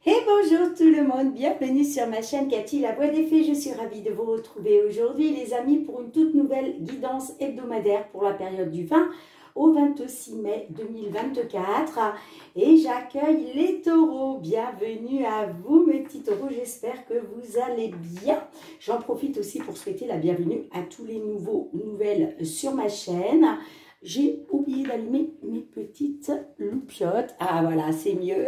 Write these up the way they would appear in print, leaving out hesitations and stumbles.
Et bonjour tout le monde, bienvenue sur ma chaîne Cathy la Voix des Fées. Je suis ravie de vous retrouver aujourd'hui les amis pour une toute nouvelle guidance hebdomadaire pour la période du 20 au 26 mai 2024. Et j'accueille les taureaux. Bienvenue à vous mes petits taureaux, j'espère que vous allez bien. J'en profite aussi pour souhaiter la bienvenue à tous les nouvelles sur ma chaîne. J'ai oublié d'allumer mes petites loupiottes. Ah voilà, c'est mieux.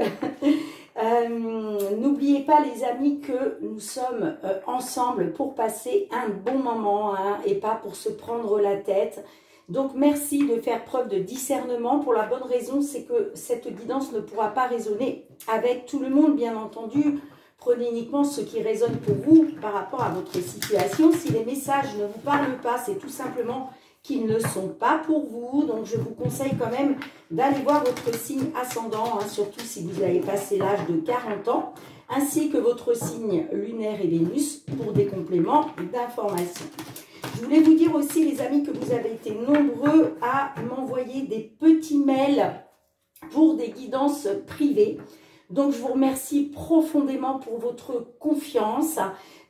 N'oubliez pas les amis que nous sommes ensemble pour passer un bon moment et pas pour se prendre la tête. Donc merci de faire preuve de discernement pour la bonne raison, c'est que cette guidance ne pourra pas résonner avec tout le monde bien entendu. Prenez uniquement ce qui résonne pour vous par rapport à votre situation. Si les messages ne vous parlent pas, c'est tout simplement qu'ils ne sont pas pour vous. Donc je vous conseille quand même d'aller voir votre signe ascendant, surtout si vous avez passé l'âge de 40 ans, ainsi que votre signe lunaire et Vénus pour des compléments d'information. Je voulais vous dire aussi les amis que vous avez été nombreux à m'envoyer des petits mails pour des guidances privées. Donc je vous remercie profondément pour votre confiance.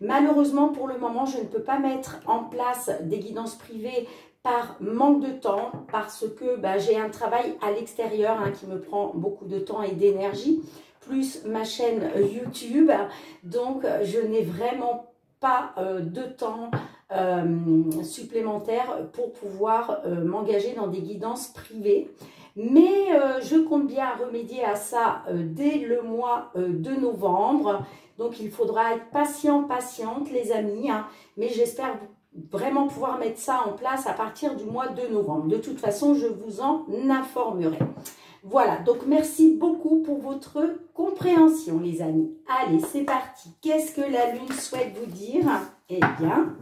Malheureusement pour le moment je ne peux pas mettre en place des guidances privées par manque de temps, parce que j'ai un travail à l'extérieur qui me prend beaucoup de temps et d'énergie, plus ma chaîne YouTube. Donc, je n'ai vraiment pas de temps supplémentaire pour pouvoir m'engager dans des guidances privées. Mais je compte bien remédier à ça dès le mois de novembre. Donc, il faudra être patiente les amis. Mais j'espère vraiment pouvoir mettre ça en place à partir du mois de novembre. De toute façon, je vous en informerai. Voilà, donc merci beaucoup pour votre compréhension, les amis. Allez, c'est parti. Qu'est-ce que la Lune souhaite vous dire? Eh bien,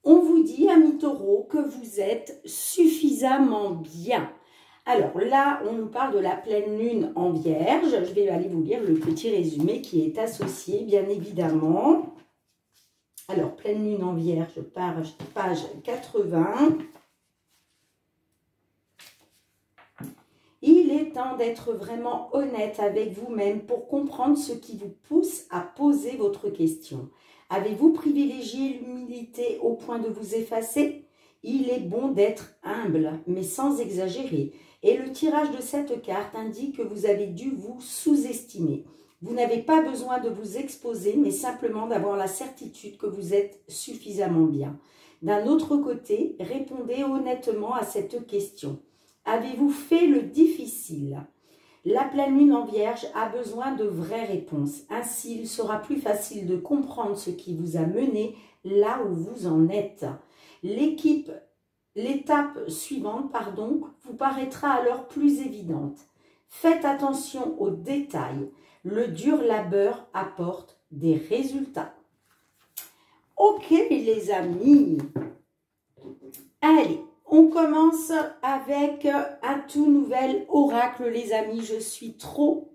on vous dit, amis taureaux, que vous êtes suffisamment bien. Alors là, on nous parle de la pleine lune en Vierge. Je vais aller vous lire le petit résumé qui est associé, bien évidemment. Alors, pleine lune en Vierge, page 80. Il est temps d'être vraiment honnête avec vous-même pour comprendre ce qui vous pousse à poser votre question. Avez-vous privilégié l'humilité au point de vous effacer? Il est bon d'être humble, mais sans exagérer. Et le tirage de cette carte indique que vous avez dû vous sous-estimer. Vous n'avez pas besoin de vous exposer, mais simplement d'avoir la certitude que vous êtes suffisamment bien. D'un autre côté, répondez honnêtement à cette question. Avez-vous fait le difficile? La pleine lune en Vierge a besoin de vraies réponses. Ainsi, il sera plus facile de comprendre ce qui vous a mené là où vous en êtes. L'étape suivante, vous paraîtra alors plus évidente. Faites attention aux détails. Le dur labeur apporte des résultats. Ok les amis. Allez, on commence avec un tout nouvel oracle les amis. Je suis trop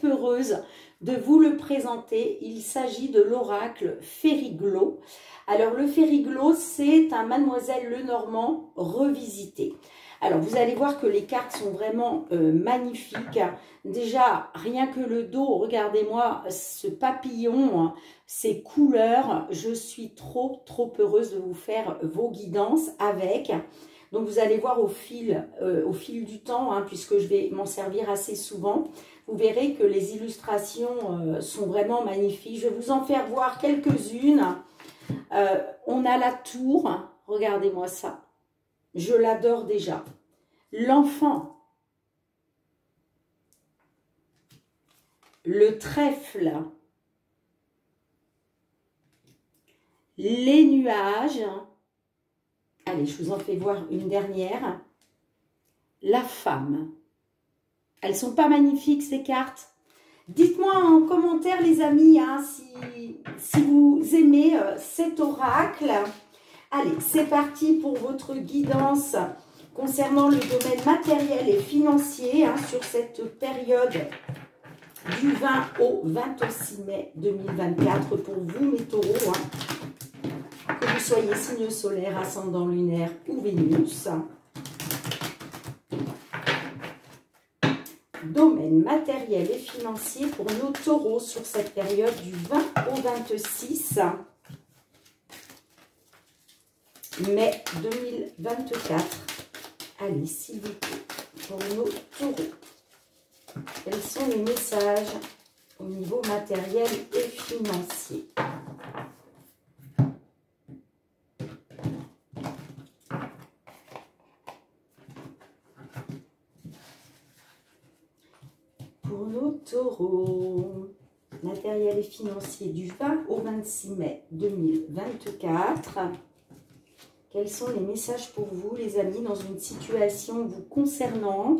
heureuse de vous le présenter. Il s'agit de l'oracle Fériglo. Alors le Fériglo, c'est un Mademoiselle Lenormand revisité. Alors, vous allez voir que les cartes sont vraiment magnifiques. Déjà, rien que le dos, regardez-moi ce papillon, ces couleurs. Je suis trop heureuse de vous faire vos guidances avec. Donc, vous allez voir au fil du temps, puisque je vais m'en servir assez souvent, vous verrez que les illustrations sont vraiment magnifiques. Je vais vous en faire voir quelques-unes. On a la tour, regardez-moi ça. Je l'adore déjà. L'enfant. Le trèfle. Les nuages. Allez, je vous en fais voir une dernière. La femme. Elles ne sont pas magnifiques ces cartes? Dites-moi en commentaire les amis si vous aimez cet oracle. Allez, c'est parti pour votre guidance concernant le domaine matériel et financier sur cette période du 20 au 26 mai 2024 pour vous, mes taureaux, que vous soyez signe solaire, ascendant lunaire ou Vénus. domaine matériel et financier pour nos taureaux sur cette période du 20 au 26 mai 2024. Allez, s'il vous plaît, pour nos taureaux. Quels sont les messages au niveau matériel et financier? Pour nos taureaux, matériel et financier du 20 au 26 mai 2024. Quels sont les messages pour vous, les amis, dans une situation vous concernant?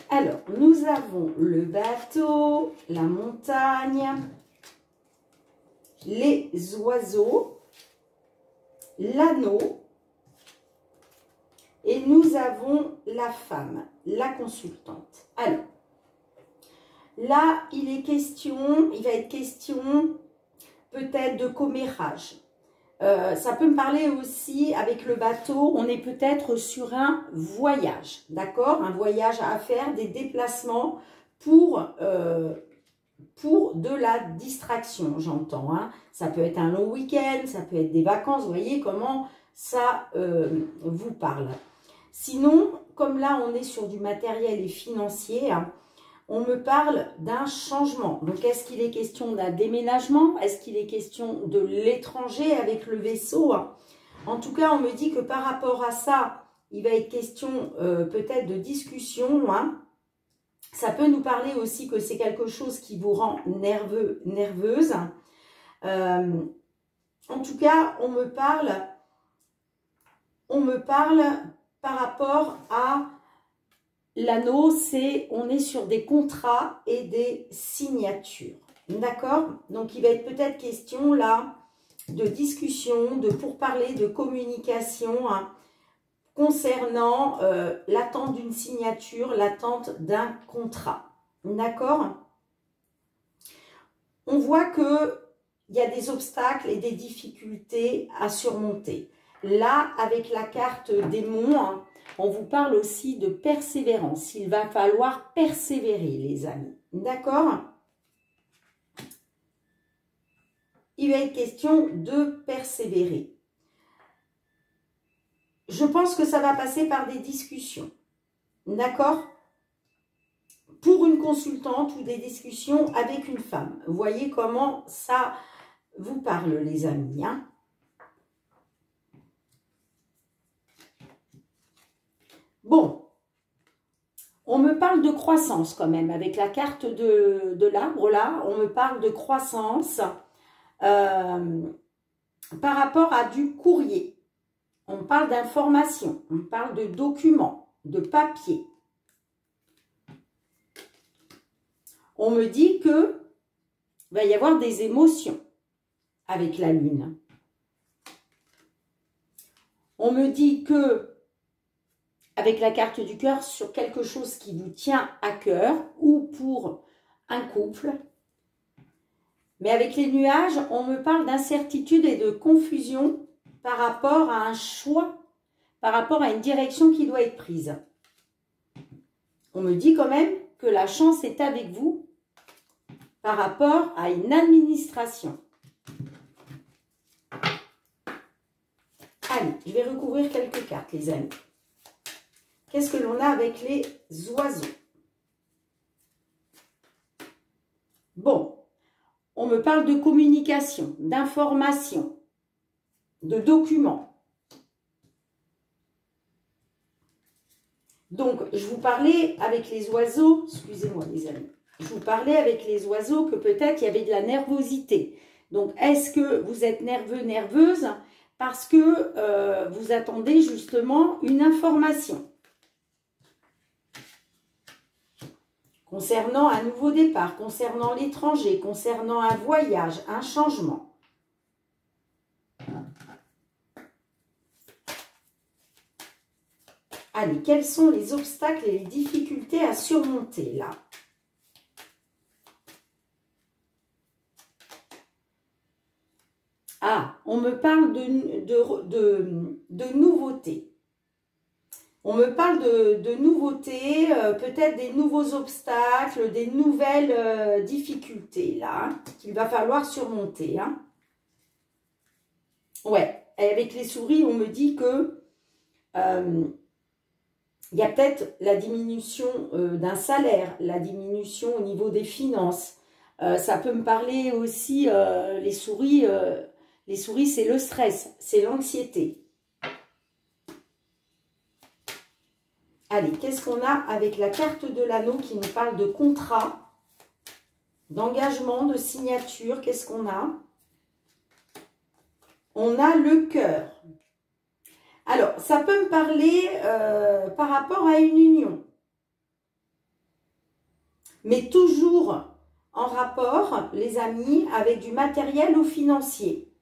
Alors, nous avons le bateau, la montagne, les oiseaux, l'anneau, et nous avons la femme, la consultante. Alors, là, il va être question peut-être de commérage. Ça peut me parler aussi avec le bateau, on est peut-être sur un voyage, d'accord? Un voyage à faire, des déplacements pour de la distraction, j'entends. Hein. Ça peut être un long week-end, ça peut être des vacances, vous voyez comment ça vous parle. Sinon, comme là on est sur du matériel et financier, hein, on me parle d'un changement. Donc, est-ce qu'il est question d'un déménagement? Est-ce qu'il est question de l'étranger avec le vaisseau? En tout cas, on me dit que par rapport à ça, il va être question peut-être de discussion. Hein. Ça peut nous parler aussi que c'est quelque chose qui vous rend nerveux, nerveuse. En tout cas, on me parle par rapport à l'anneau, on est sur des contrats et des signatures. D'accord? Donc, il va être peut-être question là de discussion, de pourparler, de communication hein, concernant l'attente d'une signature, l'attente d'un contrat. D'accord? On voit qu'il y a des obstacles et des difficultés à surmonter. Là, avec la carte démon, hein, on vous parle aussi de persévérance. Il va falloir persévérer, les amis. D'accord? Il va être question de persévérer. Je pense que ça va passer par des discussions. D'accord? Pour une consultante ou des discussions avec une femme. Vous voyez comment ça vous parle, les amis. Hein? Bon, on me parle de croissance quand même, avec la carte de l'arbre là, on me parle de croissance par rapport à du courrier. On parle d'informations, on parle de documents, de papier. On me dit que va y avoir des émotions avec la lune. On me dit que avec la carte du cœur, sur quelque chose qui vous tient à cœur ou pour un couple. Mais avec les nuages, on me parle d'incertitude et de confusion par rapport à un choix, par rapport à une direction qui doit être prise. On me dit quand même que la chance est avec vous par rapport à une administration. Allez, je vais recouvrir quelques cartes, les amis. Qu'est-ce que l'on a avec les oiseaux? Bon, on me parle de communication, d'information, de documents. Donc, je vous parlais avec les oiseaux, excusez-moi les amis, je vous parlais avec les oiseaux que peut-être il y avait de la nervosité. Donc, est-ce que vous êtes nerveux, nerveuse parce que vous attendez justement une information concernant un nouveau départ, concernant l'étranger, concernant un voyage, un changement. Allez, quels sont les obstacles et les difficultés à surmonter là? Ah, on me parle de nouveautés. On me parle de nouveautés, peut-être des nouveaux obstacles, des nouvelles difficultés, là, hein, qu'il va falloir surmonter. Hein. Ouais, et avec les souris, on me dit que il y a peut-être la diminution d'un salaire, la diminution au niveau des finances. Ça peut me parler aussi, les souris, c'est le stress, c'est l'anxiété. Allez, qu'est-ce qu'on a avec la carte de l'anneau qui nous parle de contrat, d'engagement, de signature? Qu'est-ce qu'on a? On a le cœur. Alors, ça peut me parler par rapport à une union. Mais toujours en rapport, les amis, avec du matériel ou financier.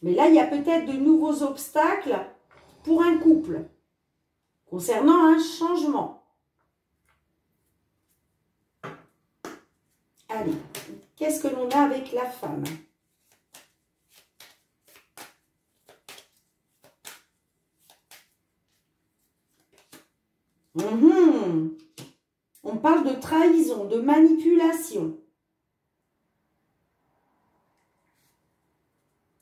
Mais là, il y a peut-être de nouveaux obstacles pour un couple. Concernant un changement. Allez, qu'est-ce que l'on a avec la femme? On parle de trahison, de manipulation.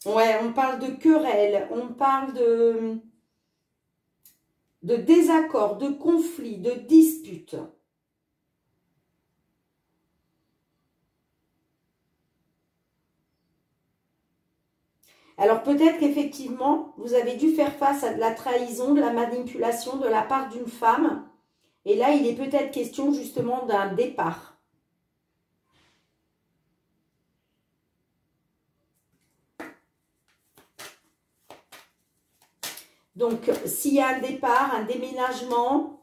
Ouais, on parle de querelle, on parle de désaccord, de conflit, de dispute. Alors peut-être qu'effectivement, vous avez dû faire face à de la trahison, de la manipulation de la part d'une femme. Et là, il est peut-être question justement d'un départ. Donc, s'il y a un départ, un déménagement,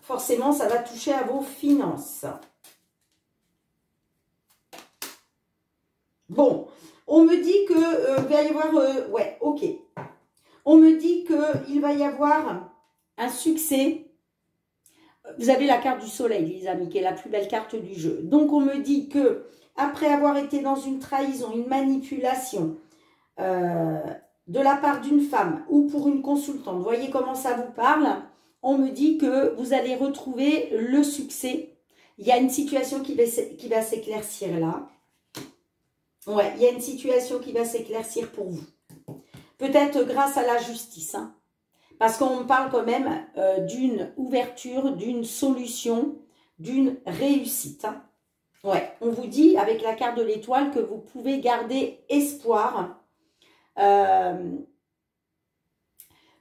forcément, ça va toucher à vos finances. Bon, on me dit que va y avoir... ouais, ok. On me dit qu'il va y avoir un succès. Vous avez la carte du soleil, les amis, qui est la plus belle carte du jeu. Donc, on me dit que après avoir été dans une trahison, une manipulation de la part d'une femme ou pour une consultante, voyez comment ça vous parle, on me dit que vous allez retrouver le succès. Il y a une situation qui va s'éclaircir là. Ouais, il y a une situation qui va s'éclaircir pour vous. Peut-être grâce à la justice, hein. Parce qu'on me parle quand même d'une ouverture, d'une solution, d'une réussite. Hein. Ouais, on vous dit avec la carte de l'étoile que vous pouvez garder espoir.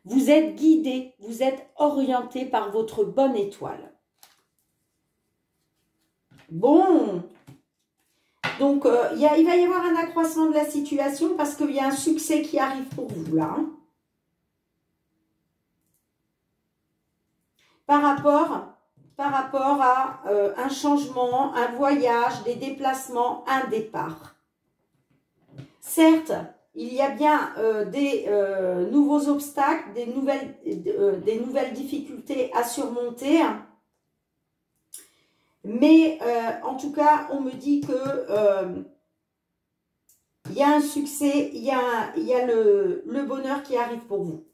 Vous êtes guidé, vous êtes orienté par votre bonne étoile. Bon, donc il va y avoir un accroissement de la situation parce qu'il y a un succès qui arrive pour vous là. Hein. Par rapport à un changement, un voyage, des déplacements, un départ. Certes, il y a bien des nouveaux obstacles, des nouvelles difficultés à surmonter. Mais en tout cas, on me dit que il y a un succès, il y a le bonheur qui arrive pour vous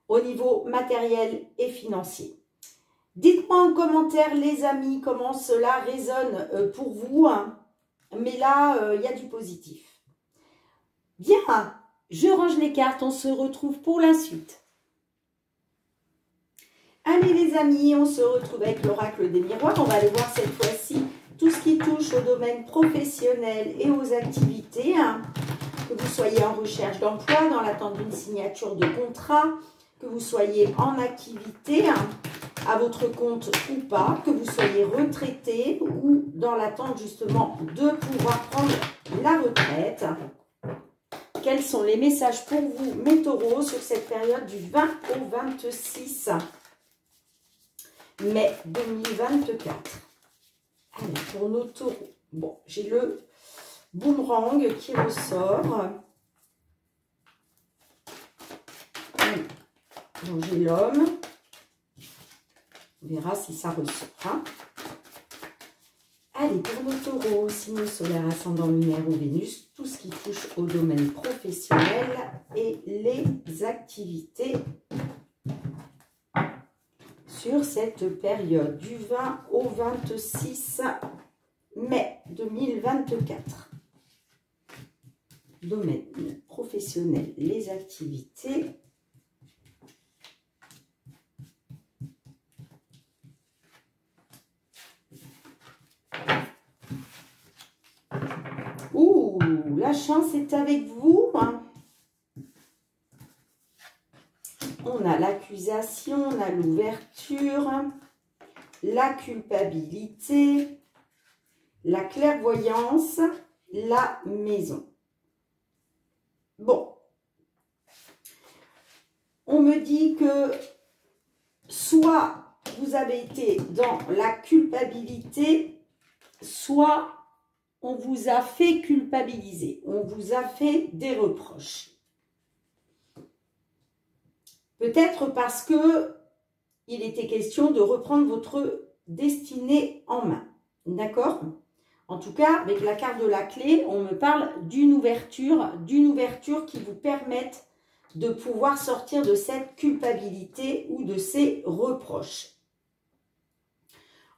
au niveau matériel et financier. Dites-moi en commentaire, les amis, comment cela résonne pour vous. Hein. Mais là, il y a du positif. Bien, je range les cartes, on se retrouve pour la suite. Allez les amis, on se retrouve avec l'oracle des miroirs. On va aller voir cette fois-ci tout ce qui touche au domaine professionnel et aux activités. Hein. Que vous soyez en recherche d'emploi, dans l'attente d'une signature de contrat, que vous soyez en activité, hein, à votre compte ou pas, que vous soyez retraité ou dans l'attente justement de pouvoir prendre la retraite. Quels sont les messages pour vous, mes taureaux, sur cette période du 20 au 26 mai 2024? Allez, pour nos taureaux. Bon, j'ai le boomerang qui ressort. Donc, j'ai l'homme. On verra si ça ressort. Hein. Allez, pour nos taureaux, signe solaire, ascendant lunaire ou Vénus, tout ce qui touche au domaine professionnel et les activités sur cette période du 20 au 26 mai 2024. Domaine professionnel, les activités. Ouh, la chance est avec vous. On a l'accusation, on a l'ouverture, la culpabilité, la clairvoyance, la maison. Bon, on me dit que soit vous avez été dans la culpabilité, soit on vous a fait culpabiliser, on vous a fait des reproches. Peut-être parce que il était question de reprendre votre destinée en main. D'accord? En tout cas, avec la carte de la clé, on me parle d'une ouverture qui vous permette de pouvoir sortir de cette culpabilité ou de ces reproches.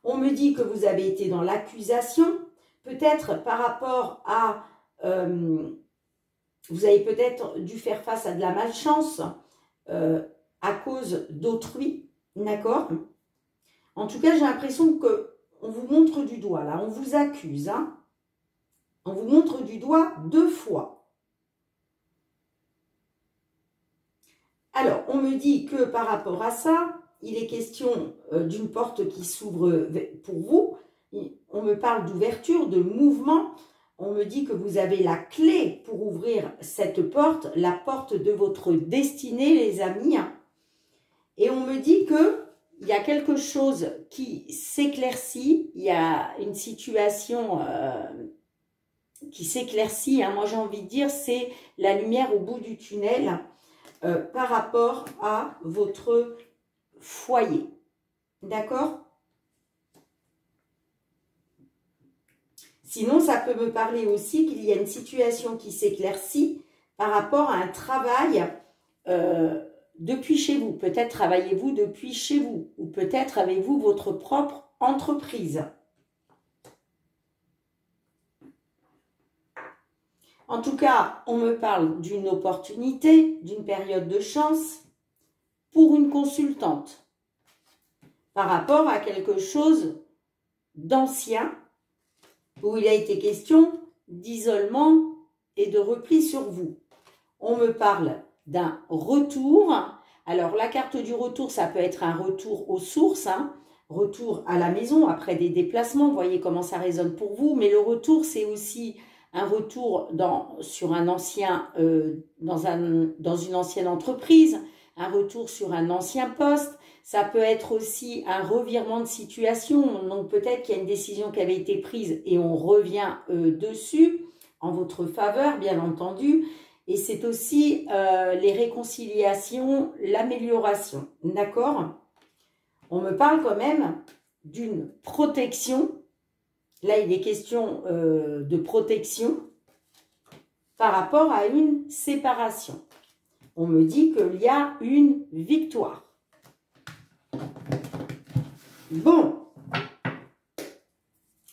On me dit que vous avez été dans l'accusation, peut-être par rapport à... vous avez peut-être dû faire face à de la malchance à cause d'autrui, d'accord? En tout cas, j'ai l'impression qu'on vous montre du doigt, là, on vous accuse, hein? On vous montre du doigt 2 fois. Alors, on me dit que par rapport à ça, il est question d'une porte qui s'ouvre pour vous. On me parle d'ouverture, de mouvement. On me dit que vous avez la clé pour ouvrir cette porte, la porte de votre destinée, les amis. Et on me dit qu'il y a quelque chose qui s'éclaircit, il y a une situation qui s'éclaircit. Hein. Moi, j'ai envie de dire, c'est la lumière au bout du tunnel par rapport à votre foyer. D'accord? Sinon, ça peut me parler aussi qu'il y a une situation qui s'éclaircit par rapport à un travail depuis chez vous. Peut-être travaillez-vous depuis chez vous ou peut-être avez-vous votre propre entreprise. En tout cas, on me parle d'une opportunité, d'une période de chance pour une consultante par rapport à quelque chose d'ancien où il a été question d'isolement et de repli sur vous. On me parle d'un retour. Alors, la carte du retour, ça peut être un retour aux sources, hein, retour à la maison après des déplacements. Vous voyez comment ça résonne pour vous. Mais le retour, c'est aussi un retour sur un ancien, dans une ancienne entreprise, un retour sur un ancien poste. Ça peut être aussi un revirement de situation. Donc, peut-être qu'il y a une décision qui avait été prise et on revient dessus en votre faveur, bien entendu. Et c'est aussi les réconciliations, l'amélioration. D'accord? On me parle quand même d'une protection. Là, il est question de protection par rapport à une séparation. On me dit qu'il y a une victoire. Bon.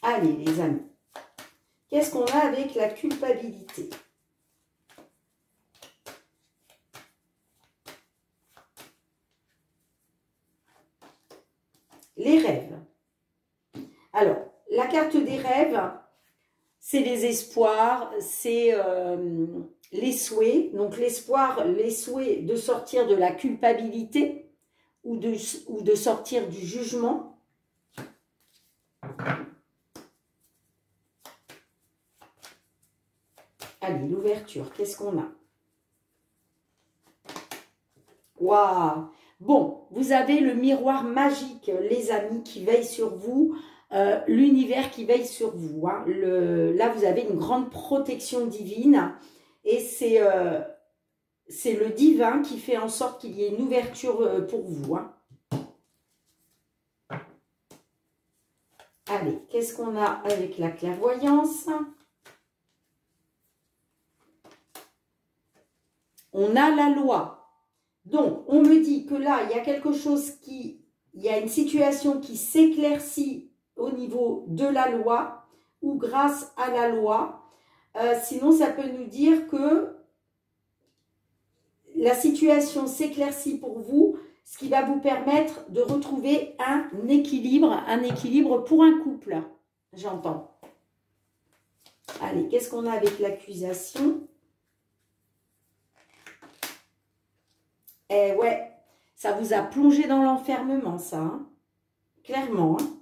Allez, les amis. Qu'est-ce qu'on a avec la culpabilité ? Les rêves. Alors, la carte des rêves, c'est les espoirs, c'est les souhaits. Donc, l'espoir, les souhaits de sortir de la culpabilité ou de sortir du jugement. Allez, l'ouverture, qu'est-ce qu'on a? Waouh! Bon, vous avez le miroir magique, les amis, qui veille sur vous, l'univers qui veille sur vous. Hein. Là, vous avez une grande protection divine et c'est le divin qui fait en sorte qu'il y ait une ouverture pour vous. Hein. Alors, Allez, qu'est-ce qu'on a avec la clairvoyance? On a la loi. Donc, on me dit que là, il y a quelque chose il y a une situation qui s'éclaircit au niveau de la loi ou grâce à la loi. Sinon, ça peut nous dire que la situation s'éclaircit pour vous, ce qui va vous permettre de retrouver un équilibre pour un couple, j'entends. Allez, qu'est-ce qu'on a avec l'accusation? Eh ouais, ça vous a plongé dans l'enfermement, ça, hein, clairement. Hein.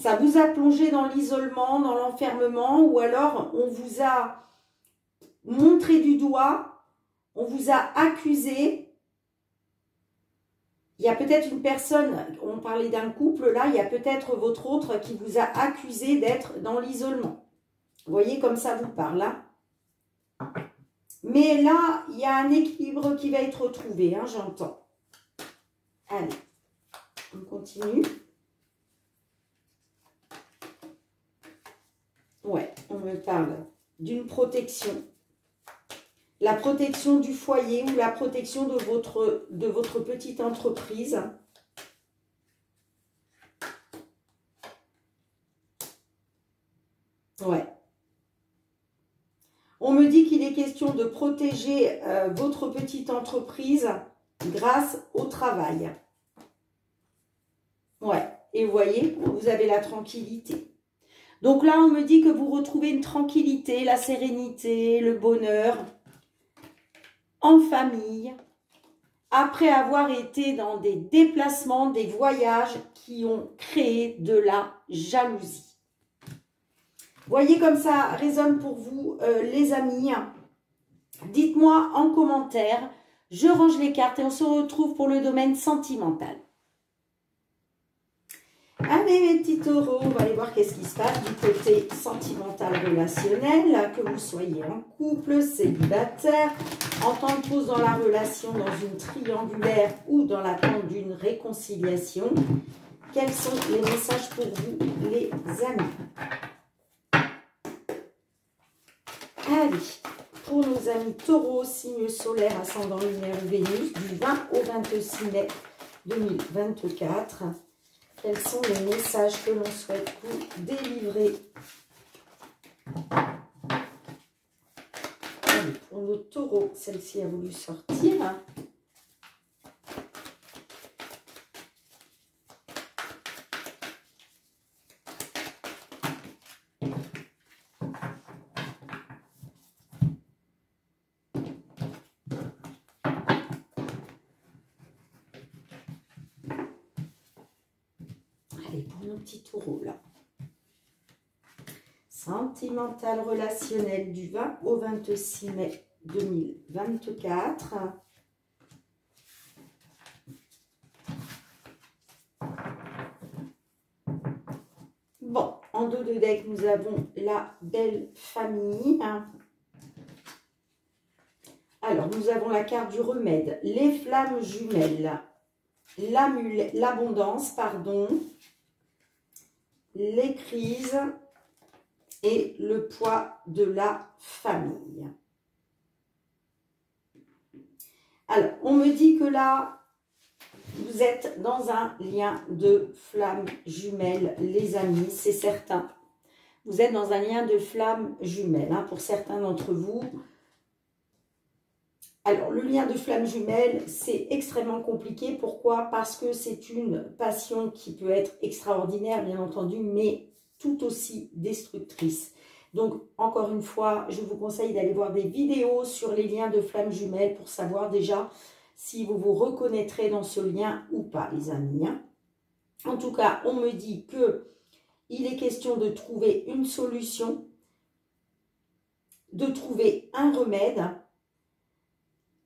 Ça vous a plongé dans l'isolement, dans l'enfermement, ou alors on vous a montré du doigt, on vous a accusé. Il y a peut-être une personne, on parlait d'un couple, là, il y a peut-être votre autre qui vous a accusé d'être dans l'isolement. Vous voyez comme ça vous parle, hein. Mais là, il y a un équilibre qui va être trouvé, hein, j'entends. Allez, on continue. Ouais, on me parle d'une protection. La protection du foyer ou la protection de votre petite entreprise. Ouais. On me dit qu'il est question de protéger votre petite entreprise grâce au travail. Ouais, et vous voyez, vous avez la tranquillité. Donc là, on me dit que vous retrouvez une tranquillité, la sérénité, le bonheur en famille, après avoir été dans des déplacements, des voyages qui ont créé de la jalousie. Voyez comme ça résonne pour vous, les amis. Dites-moi en commentaire. Je range les cartes et on se retrouve pour le domaine sentimental. Allez mes petits taureaux, on va aller voir qu'est-ce qui se passe du côté sentimental relationnel, que vous soyez en couple, célibataire, en temps de pause dans la relation, dans une triangulaire ou dans l'attente d'une réconciliation. Quels sont les messages pour vous, les amis? Allez, pour nos amis taureaux, signe solaire, ascendant lunaire ou Vénus, du 20 au 26 mai 2024. Quels sont les messages que l'on souhaite vous délivrer? Allez, pour nos taureaux, celle-ci a voulu sortir. Petit taureau là. Sentimental relationnel du 20 au 26 mai 2024. Bon, en dos de deck, nous avons la belle famille. Alors, nous avons la carte du remède, les flammes jumelles, l'abondance, pardon, les crises et le poids de la famille. Alors, on me dit que là, vous êtes dans un lien de flammes jumelles, les amis, c'est certain. Vous êtes dans un lien de flammes jumelles, hein, pour certains d'entre vous. Alors, le lien de flammes jumelles, c'est extrêmement compliqué. Pourquoi? Parce que c'est une passion qui peut être extraordinaire, bien entendu, mais tout aussi destructrice. Donc, encore une fois, je vous conseille d'aller voir des vidéos sur les liens de flammes jumelles pour savoir déjà si vous vous reconnaîtrez dans ce lien ou pas, les amis. En tout cas, on me dit qu'il est question de trouver une solution, de trouver un remède.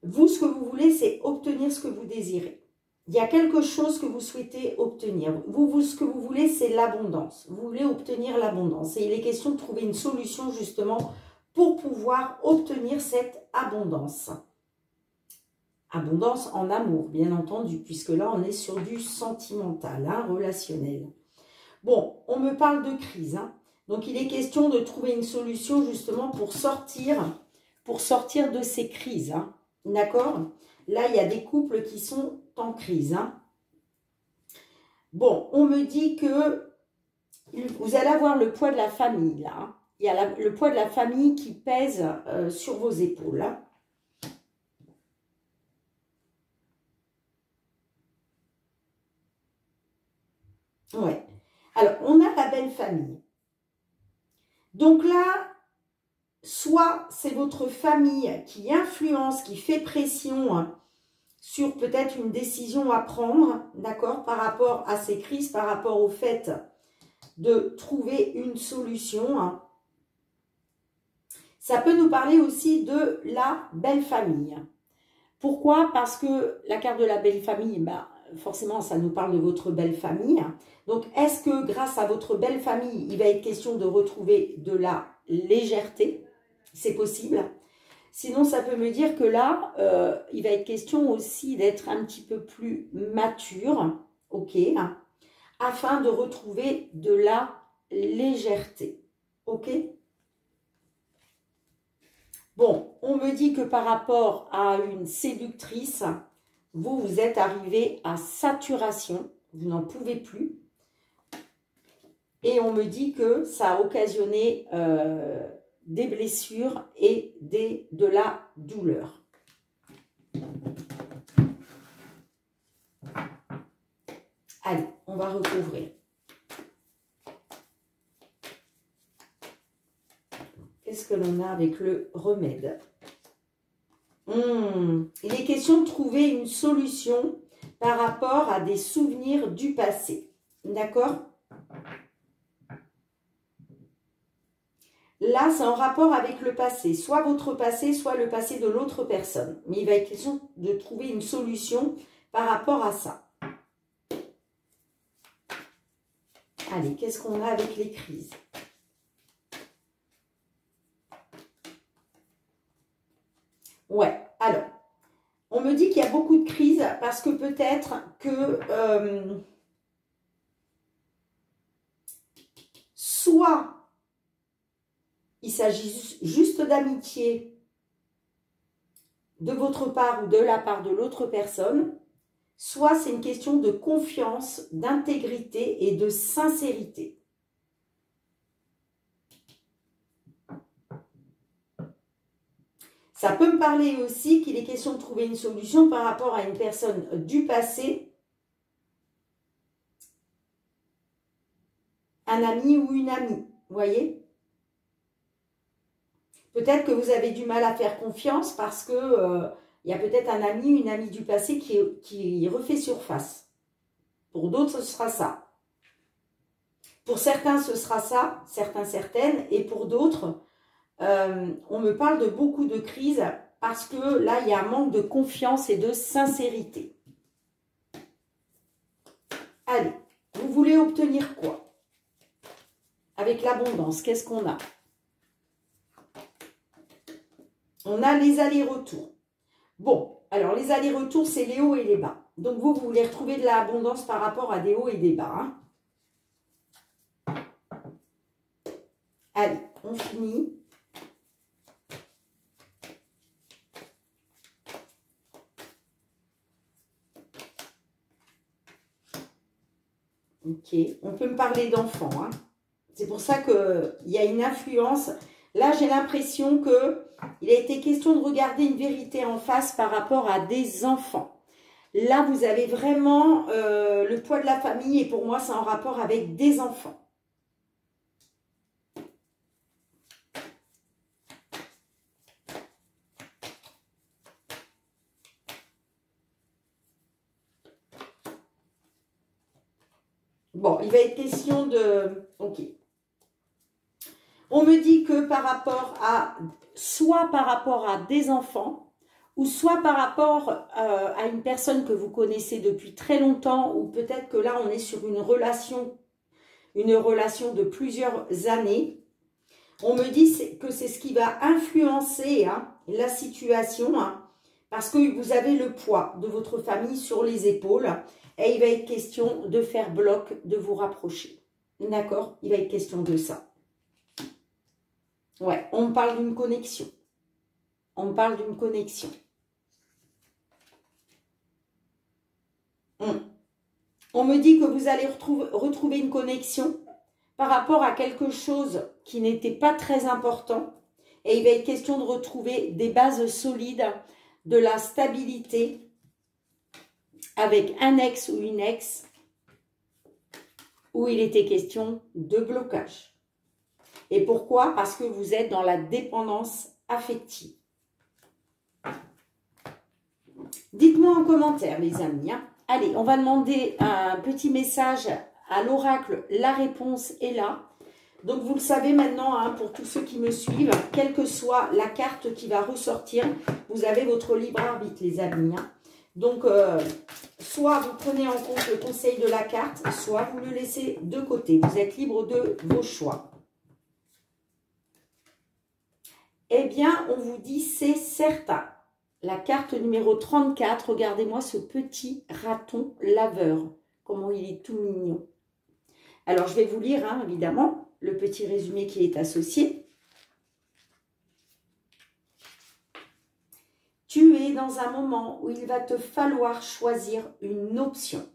Vous, ce que vous voulez, c'est obtenir ce que vous désirez. Il y a quelque chose que vous souhaitez obtenir. Vous ce que vous voulez, c'est l'abondance. Vous voulez obtenir l'abondance. Et il est question de trouver une solution, justement, pour pouvoir obtenir cette abondance. Abondance en amour, bien entendu, puisque là, on est sur du sentimental, hein, relationnel. Bon, on me parle de crise, hein. Donc, il est question de trouver une solution justement pour sortir de ces crises, hein. D'accord? Là, il y a des couples qui sont en crise, hein. Bon, on me dit que vous allez avoir le poids de la famille, là, hein. Il y a le poids de la famille qui pèse sur vos épaules, hein. Ouais. Alors, on a la belle famille. Donc là, soit c'est votre famille qui influence, qui fait pression, hein, sur peut-être une décision à prendre, d'accord, par rapport à ces crises, par rapport au fait de trouver une solution, hein. Ça peut nous parler aussi de la belle famille. Pourquoi? Parce que la carte de la belle famille, bah, forcément, ça nous parle de votre belle famille. Donc, est-ce que grâce à votre belle famille, il va être question de retrouver de la légèreté? C'est possible. Sinon, ça peut me dire que là, il va être question aussi d'être un petit peu plus mature, ok, afin de retrouver de la légèreté, ok. Bon, on me dit que par rapport à une séductrice, vous êtes arrivé à saturation, vous n'en pouvez plus. Et on me dit que ça a occasionné des blessures et de la douleur. Allez, on va recouvrir. Qu'est-ce que l'on a avec le remède? Il est question de trouver une solution par rapport à des souvenirs du passé. D'accord? Là, c'est en rapport avec le passé. Soit votre passé, soit le passé de l'autre personne. Mais il va être question de trouver une solution par rapport à ça. Allez, qu'est-ce qu'on a avec les crises? Ouais, alors, on me dit qu'il y a beaucoup de crises parce que peut-être que soit il s'agit juste d'amitié de votre part ou de la part de l'autre personne, soit c'est une question de confiance, d'intégrité et de sincérité. Ça peut me parler aussi qu'il est question de trouver une solution par rapport à une personne du passé, un ami ou une amie, vous voyez? Peut-être que vous avez du mal à faire confiance parce que y a peut-être un ami, une amie du passé qui refait surface. Pour d'autres, ce sera ça. Pour certains, ce sera ça, certains, certaines, et pour d'autres, on me parle de beaucoup de crises parce que là, il y a un manque de confiance et de sincérité. Allez, vous voulez obtenir quoi? Avec l'abondance, qu'est-ce qu'on a? On a les allers-retours. Bon, alors les allers-retours, c'est les hauts et les bas. Donc vous voulez retrouver de l'abondance par rapport à des hauts et des bas, hein. Allez, on finit. Ok, on peut me parler d'enfants, hein. C'est pour ça qu'il y a une influence. Là, j'ai l'impression qu'il a été question de regarder une vérité en face par rapport à des enfants. Là, vous avez vraiment le poids de la famille et pour moi, c'est en rapport avec des enfants. Bon, il va être question de... Ok. On me dit que par rapport à... Soit par rapport à des enfants, ou soit par rapport à une personne que vous connaissez depuis très longtemps, ou peut-être que là, on est sur une relation de plusieurs années. On me dit que c'est ce qui va influencer, hein, la situation, hein, Parce que vous avez le poids de votre famille sur les épaules. Et il va être question de faire bloc, de vous rapprocher. D'accord? Il va être question de ça. Ouais, on parle d'une connexion. On parle d'une connexion. On me dit que vous allez retrouver une connexion par rapport à quelque chose qui n'était pas très important. Et il va être question de retrouver des bases solides, de la stabilité avec un ex ou une ex où il était question de blocage. Et pourquoi? Parce que vous êtes dans la dépendance affective. Dites-moi en commentaire, les amis. Allez, on va demander un petit message à l'oracle. La réponse est là. Donc, vous le savez maintenant, pour tous ceux qui me suivent, quelle que soit la carte qui va ressortir, vous avez votre libre arbitre, les amis. Donc, soit vous prenez en compte le conseil de la carte, soit vous le laissez de côté. Vous êtes libre de vos choix. Eh bien, on vous dit c'est certain. La carte numéro 34, regardez-moi ce petit raton laveur. Comment il est tout mignon. Alors, je vais vous lire, évidemment, le petit résumé qui est associé. Tu es dans un moment où il va te falloir choisir une option.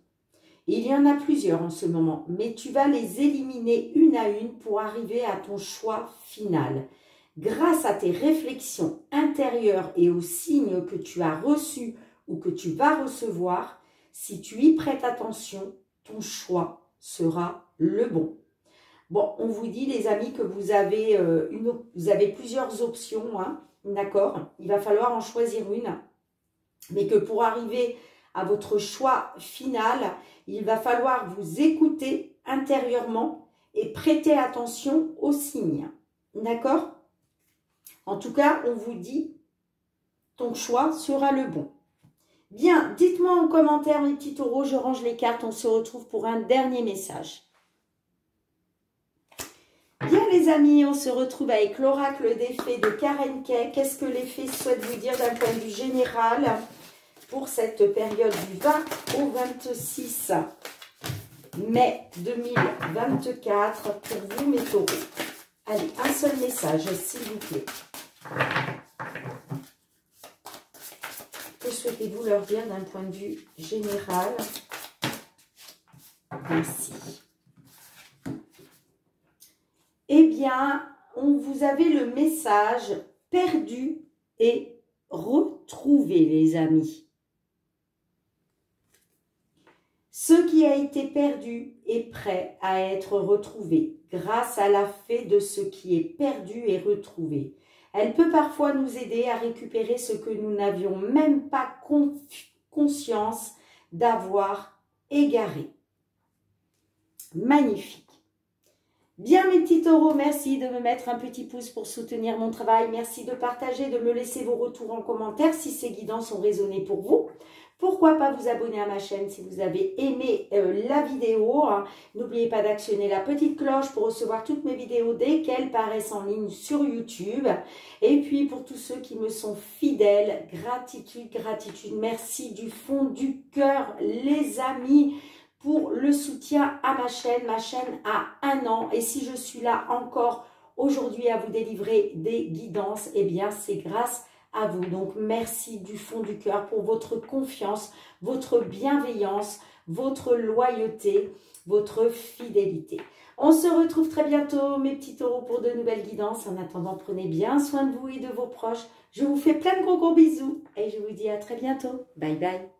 Il y en a plusieurs en ce moment, mais tu vas les éliminer une à une pour arriver à ton choix final. Grâce à tes réflexions intérieures et aux signes que tu as reçus ou que tu vas recevoir, si tu y prêtes attention, ton choix sera le bon. Bon, on vous dit, les amis, que vous avez plusieurs options, d'accord? Il va falloir en choisir une, mais que pour arriver à votre choix final, il va falloir vous écouter intérieurement et prêter attention aux signes, d'accord? En tout cas, on vous dit, ton choix sera le bon. Bien, dites-moi en commentaire, mes petits taureaux, je range les cartes, on se retrouve pour un dernier message. Bien les amis, on se retrouve avec l'oracle des fées de Karen Kay. Qu'est-ce que les fées souhaitent vous dire d'un point de vue général pour cette période du 20 au 26 mai 2024 pour vous mes taureaux? Allez, un seul message s'il vous plaît. Que souhaitez-vous leur dire d'un point de vue général? Merci. Eh bien, vous avez le message perdu et retrouvé, les amis. Ce qui a été perdu est prêt à être retrouvé grâce à la fée de ce qui est perdu et retrouvé. Elle peut parfois nous aider à récupérer ce que nous n'avions même pas conscience d'avoir égaré. Magnifique. Bien mes petits taureaux, merci de me mettre un petit pouce pour soutenir mon travail. Merci de partager, de me laisser vos retours en commentaire si ces guidances ont résonné pour vous. Pourquoi pas vous abonner à ma chaîne si vous avez aimé la vidéo. N'oubliez pas d'actionner la petite cloche pour recevoir toutes mes vidéos dès qu'elles paraissent en ligne sur YouTube. Et puis pour tous ceux qui me sont fidèles, gratitude, gratitude. Merci du fond du cœur les amis pour le soutien à ma chaîne. Ma chaîne a 1 an et si je suis là encore aujourd'hui à vous délivrer des guidances, eh bien c'est grâce à vous. Donc merci du fond du cœur pour votre confiance, votre bienveillance, votre loyauté, votre fidélité. On se retrouve très bientôt mes petits taureaux pour de nouvelles guidances. En attendant, prenez bien soin de vous et de vos proches. Je vous fais plein de gros bisous et je vous dis à très bientôt. Bye bye.